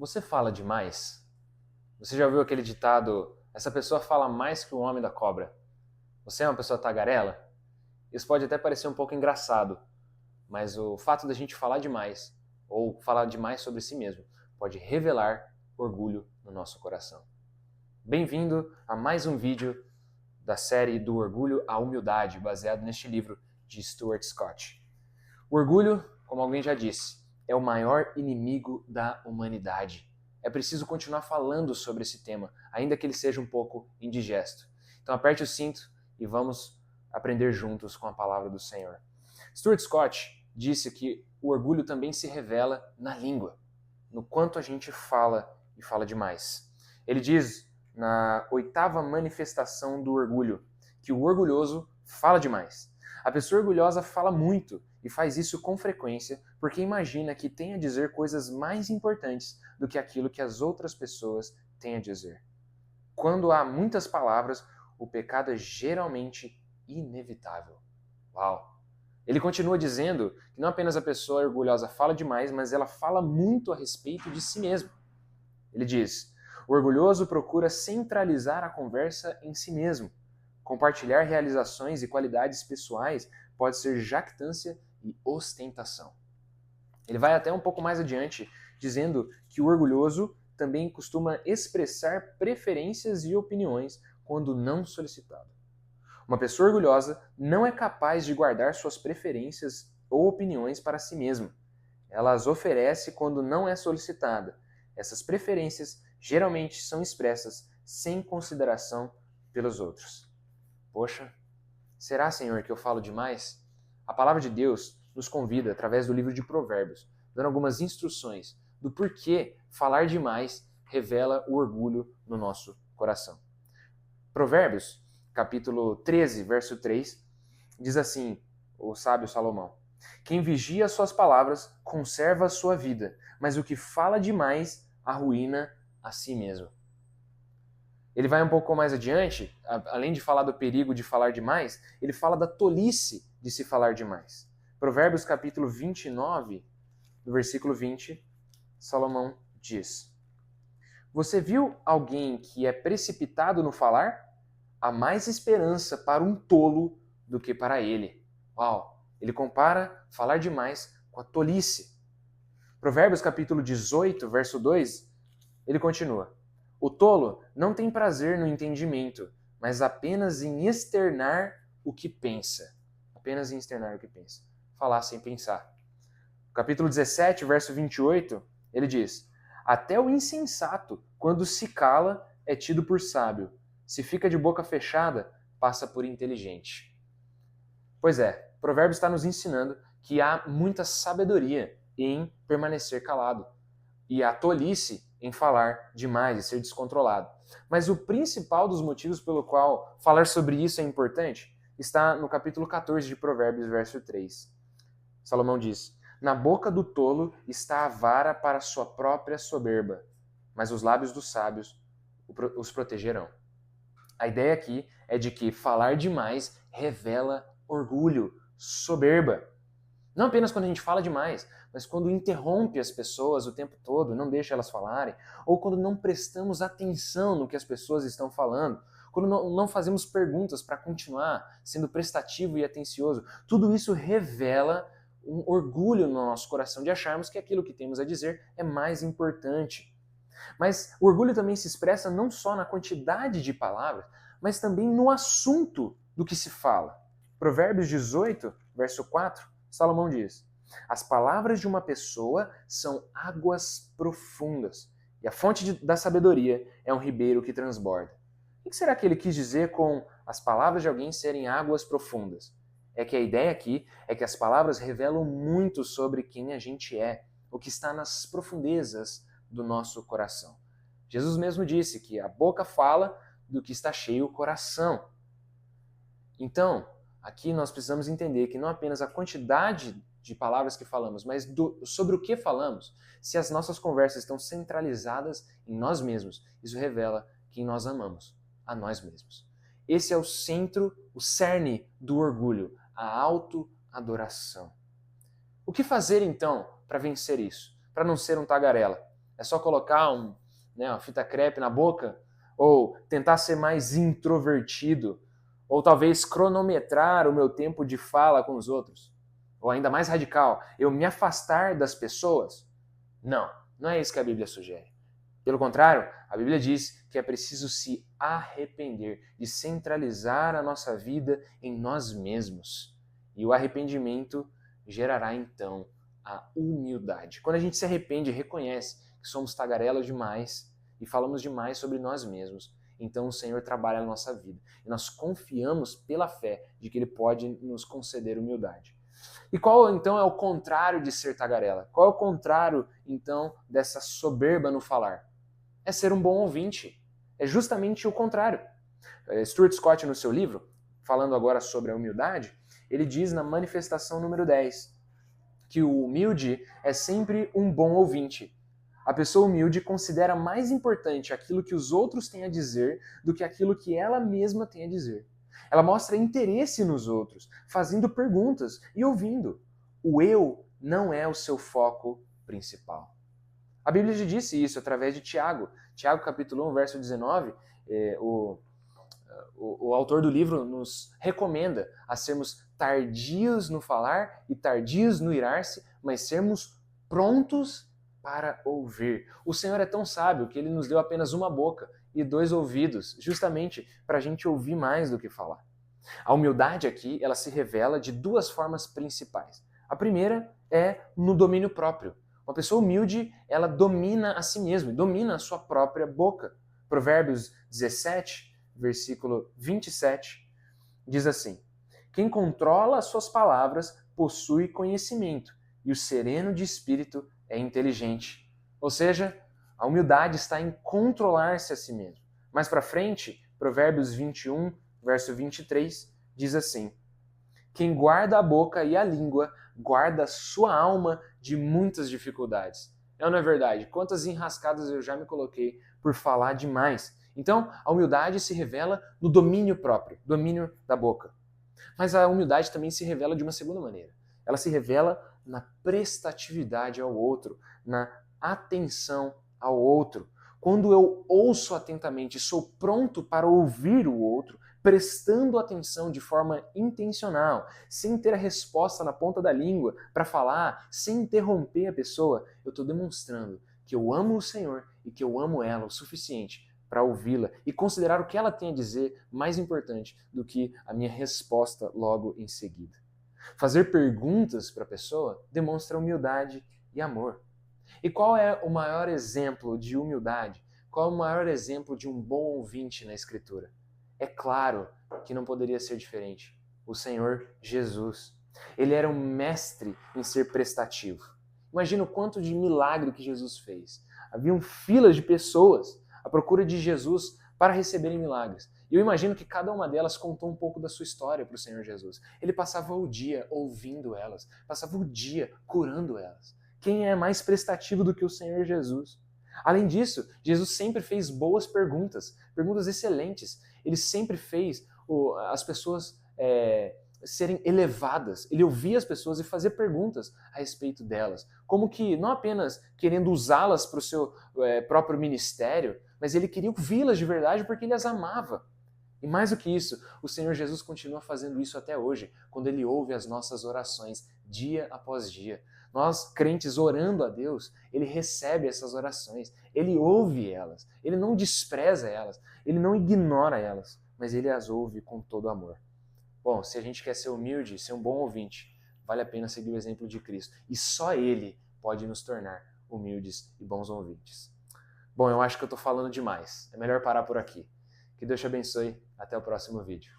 Você fala demais? Você já ouviu aquele ditado, essa pessoa fala mais que o homem da cobra? Você é uma pessoa tagarela? Isso pode até parecer um pouco engraçado, mas o fato da gente falar demais, ou falar demais sobre si mesmo, pode revelar orgulho no nosso coração. Bem-vindo a mais um vídeo da série Do Orgulho à Humildade, baseado neste livro de Stuart Scott. O orgulho, como alguém já disse, é o maior inimigo da humanidade. É preciso continuar falando sobre esse tema, ainda que ele seja um pouco indigesto. Então aperte o cinto e vamos aprender juntos com a palavra do Senhor. Stuart Scott disse que o orgulho também se revela na língua, no quanto a gente fala e fala demais. Ele diz na 8ª manifestação do orgulho que o orgulhoso fala demais. A pessoa orgulhosa fala muito e faz isso com frequência porque imagina que tem a dizer coisas mais importantes do que aquilo que as outras pessoas têm a dizer. Quando há muitas palavras, o pecado é geralmente inevitável. Uau! Ele continua dizendo que não apenas a pessoa orgulhosa fala demais, mas ela fala muito a respeito de si mesma. Ele diz: o orgulhoso procura centralizar a conversa em si mesmo. Compartilhar realizações e qualidades pessoais pode ser jactância e ostentação. Ele vai até um pouco mais adiante, dizendo que o orgulhoso também costuma expressar preferências e opiniões quando não solicitado. Uma pessoa orgulhosa não é capaz de guardar suas preferências ou opiniões para si mesma. Ela as oferece quando não é solicitada. Essas preferências geralmente são expressas sem consideração pelos outros. Poxa, será, Senhor, que eu falo demais? A palavra de Deus nos convida, através do livro de Provérbios, dando algumas instruções do porquê falar demais revela o orgulho no nosso coração. Provérbios, capítulo 13, verso 3, diz assim, o sábio Salomão: quem vigia as suas palavras conserva a sua vida, mas o que fala demais arruína a si mesmo. Ele vai um pouco mais adiante, além de falar do perigo de falar demais, ele fala da tolice de se falar demais. Provérbios capítulo 29, no versículo 20, Salomão diz: você viu alguém que é precipitado no falar? Há mais esperança para um tolo do que para ele. Uau! Ele compara falar demais com a tolice. Provérbios capítulo 18, verso 2, ele continua: o tolo não tem prazer no entendimento, mas apenas em externar o que pensa. Apenas em externar o que pensa. Falar sem pensar. Capítulo 17, verso 28, ele diz: até o insensato, quando se cala, é tido por sábio. Se fica de boca fechada, passa por inteligente. Pois é, Provérbios está nos ensinando que há muita sabedoria em permanecer calado e a tolice em falar demais e ser descontrolado. Mas o principal dos motivos pelo qual falar sobre isso é importante está no capítulo 14 de Provérbios, verso 3. Salomão diz: na boca do tolo está a vara para sua própria soberba, mas os lábios dos sábios os protegerão. A ideia aqui é de que falar demais revela orgulho, soberba. Não apenas quando a gente fala demais, mas quando interrompe as pessoas o tempo todo, não deixa elas falarem, ou quando não prestamos atenção no que as pessoas estão falando, quando não fazemos perguntas para continuar sendo prestativo e atencioso. Tudo isso revela um orgulho no nosso coração de acharmos que aquilo que temos a dizer é mais importante. Mas o orgulho também se expressa não só na quantidade de palavras, mas também no assunto do que se fala. Provérbios 18, verso 4, Salomão diz: as palavras de uma pessoa são águas profundas, e a fonte da sabedoria é um ribeiro que transborda. O que será que ele quis dizer com as palavras de alguém serem águas profundas? É que a ideia aqui é que as palavras revelam muito sobre quem a gente é, o que está nas profundezas do nosso coração. Jesus mesmo disse que a boca fala do que está cheio o coração. Então, aqui nós precisamos entender que não apenas a quantidade de palavras que falamos, mas sobre o que falamos. Se as nossas conversas estão centralizadas em nós mesmos, isso revela quem nós amamos, a nós mesmos. Esse é o centro, o cerne do orgulho, a autoadoração. O que fazer então para vencer isso? Para não ser um tagarela? É só colocar uma fita crepe na boca? Ou tentar ser mais introvertido? Ou talvez cronometrar o meu tempo de fala com os outros? Ou ainda mais radical, eu me afastar das pessoas? Não, não é isso que a Bíblia sugere. Pelo contrário, a Bíblia diz que é preciso se arrepender, de centralizar a nossa vida em nós mesmos. E o arrependimento gerará então a humildade. Quando a gente se arrepende e reconhece que somos tagarelas demais e falamos demais sobre nós mesmos, então o Senhor trabalha na nossa vida. E nós confiamos pela fé de que Ele pode nos conceder humildade. E qual então é o contrário de ser tagarela? Qual é o contrário então dessa soberba no falar? É ser um bom ouvinte. É justamente o contrário. Stuart Scott, no seu livro, falando agora sobre a humildade, ele diz na manifestação número 10 que o humilde é sempre um bom ouvinte. A pessoa humilde considera mais importante aquilo que os outros têm a dizer do que aquilo que ela mesma tem a dizer. Ela mostra interesse nos outros, fazendo perguntas e ouvindo. O eu não é o seu foco principal. A Bíblia já disse isso através de Tiago. Tiago, capítulo 1, verso 19, o autor do livro nos recomenda a sermos tardios no falar e tardios no irar-se, mas sermos prontos para ouvir. O Senhor é tão sábio que Ele nos deu apenas uma boca e 2 ouvidos, justamente para a gente ouvir mais do que falar. A humildade aqui, ela se revela de 2 formas principais. A primeira é no domínio próprio. Uma pessoa humilde, ela domina a si mesma, domina a sua própria boca. Provérbios 17, versículo 27, diz assim: quem controla as suas palavras possui conhecimento, e o sereno de espírito é inteligente. Ou seja, a humildade está em controlar-se a si mesmo. Mais para frente, Provérbios 21, verso 23, diz assim: quem guarda a boca e a língua guarda a sua alma de muitas dificuldades. Não é verdade? Quantas enrascadas eu já me coloquei por falar demais. Então, a humildade se revela no domínio próprio, domínio da boca. Mas a humildade também se revela de uma segunda maneira. Ela se revela na prestatividade ao outro, na atenção ao outro. Quando eu ouço atentamente, sou pronto para ouvir o outro, prestando atenção de forma intencional, sem ter a resposta na ponta da língua para falar, sem interromper a pessoa, eu estou demonstrando que eu amo o Senhor e que eu amo ela o suficiente para ouvi-la e considerar o que ela tem a dizer mais importante do que a minha resposta logo em seguida. Fazer perguntas para a pessoa demonstra humildade e amor. E qual é o maior exemplo de humildade? Qual é o maior exemplo de um bom ouvinte na Escritura? É claro que não poderia ser diferente. O Senhor Jesus. Ele era um mestre em ser prestativo. Imagina o quanto de milagre que Jesus fez. Haviam filas de pessoas à procura de Jesus para receberem milagres. E eu imagino que cada uma delas contou um pouco da sua história para o Senhor Jesus. Ele passava o dia ouvindo elas, passava o dia curando elas. Quem é mais prestativo do que o Senhor Jesus? Além disso, Jesus sempre fez boas perguntas, perguntas excelentes. Ele sempre fez as pessoas serem elevadas. Ele ouvia as pessoas e fazia perguntas a respeito delas. Como que, não apenas querendo usá-las para o seu próprio ministério, mas ele queria ouvi-las de verdade porque ele as amava. E mais do que isso, o Senhor Jesus continua fazendo isso até hoje, quando ele ouve as nossas orações dia após dia. Nós, crentes, orando a Deus, ele recebe essas orações, ele ouve elas, ele não despreza elas, ele não ignora elas, mas ele as ouve com todo amor. Bom, se a gente quer ser humilde, ser um bom ouvinte, vale a pena seguir o exemplo de Cristo. E só Ele pode nos tornar humildes e bons ouvintes. Bom, eu acho que eu estou falando demais. É melhor parar por aqui. Que Deus te abençoe. Até o próximo vídeo.